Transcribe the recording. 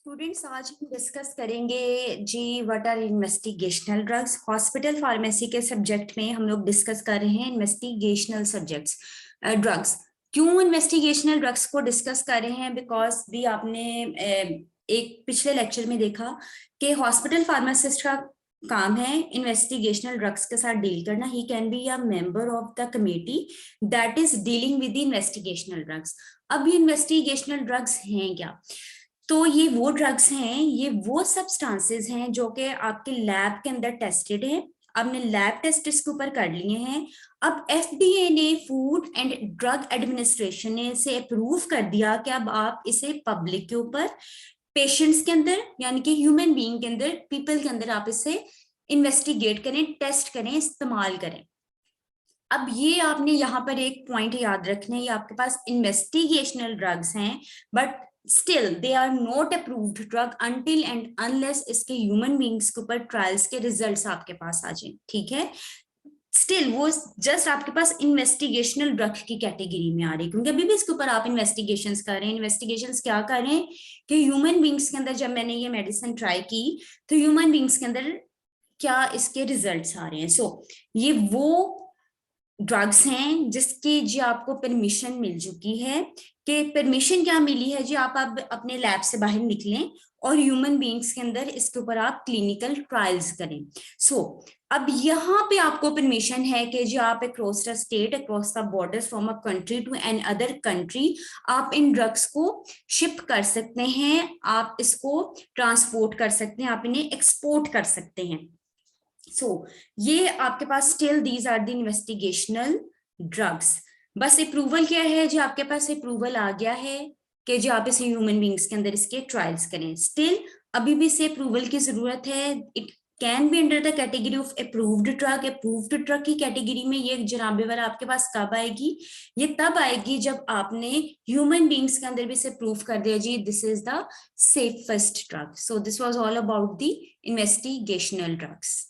Students, आज हम discuss करेंगे जी what are investigational drugs. Hospital pharmacy के सब्जेक्ट में हम लोग डिस्कस कर रहे हैं इन्वेस्टिगेशनल सब्जेक्ट्स ड्रग्स। क्यों इन्वेस्टिगेशनल ड्रग्स को डिस्कस कर रहे हैं? बिकॉज भी आपने एक पिछले लेक्चर में देखा कि हॉस्पिटल फार्मासिस्ट का काम है इन्वेस्टिगेशनल ड्रग्स के साथ डील करना। He can be a member of the committee that is dealing with the investigational drugs. अब ये इन्वेस्टिगेशनल ड्रग्स हैं क्या? तो ये वो ड्रग्स हैं, ये वो सब्सटेंसेस हैं जो कि आपके लैब के अंदर टेस्टेड हैं। आपने लैब टेस्ट इसके ऊपर कर लिए हैं। अब एफडीए ने, फूड एंड ड्रग एडमिनिस्ट्रेशन ने इसे अप्रूव कर दिया कि अब आप इसे पब्लिक के ऊपर, पेशेंट्स के अंदर यानी कि ह्यूमन बीइंग के अंदर, पीपल के अंदर आप इसे इन्वेस्टिगेट करें, टेस्ट करें, इस्तेमाल करें। अब ये आपने यहाँ पर एक पॉइंट याद रखना है, ये आपके पास इन्वेस्टिगेशनल ड्रग्स हैं but still they are not approved drug until and unless इसके ह्यूमन बींग्स के ऊपर ट्रायल्स के रिजल्ट्स आपके पास आ जाए। ठीक है, स्टिल वो जस्ट आपके पास इन्वेस्टिगेशनल ड्रग की कैटेगरी में आ रही है, क्योंकि अभी भी इसके ऊपर आप इन्वेस्टिगेशंस कर रहे हैं। इन्वेस्टिगेशंस क्या कर रहे हैं कि ह्यूमन बींग्स के अंदर जब मैंने ये मेडिसिन ट्राई की तो ह्यूमन बींग्स के अंदर क्या इसके रिजल्ट्स आ रहे हैं। सो ये वो ड्रग्स हैं जिसकी जी आपको परमिशन मिल चुकी है। कि परमिशन क्या मिली है जी, आप अब अपने लैब से बाहर निकलें और ह्यूमन बीइंग्स के अंदर इसके ऊपर आप क्लिनिकल ट्रायल्स करें। सो अब यहाँ पे आपको परमिशन है कि जी आप across the state, across the borders from a country to another country आप इन ड्रग्स को शिप कर सकते हैं, आप इसको ट्रांसपोर्ट कर सकते हैं, आप इन्हें एक्सपोर्ट कर सकते हैं। ये आपके पास still these are the investigational drugs. बस अप्रूवल क्या है जी, आपके पास अप्रूवल आ गया है कि जो आप इसे ह्यूमन बींग्स के अंदर इसके ट्रायल्स करें। स्टिल अभी भी इसे अप्रूवल की जरूरत है। It can be under the category of approved drug. Approved drug की कैटेगरी में ये जनाबे वाला आपके पास कब आएगी? ये तब आएगी जब आपने ह्यूमन बींग्स के अंदर भी इसे प्रूव कर दिया जी this is the safest drug. So this was all about the investigational drugs.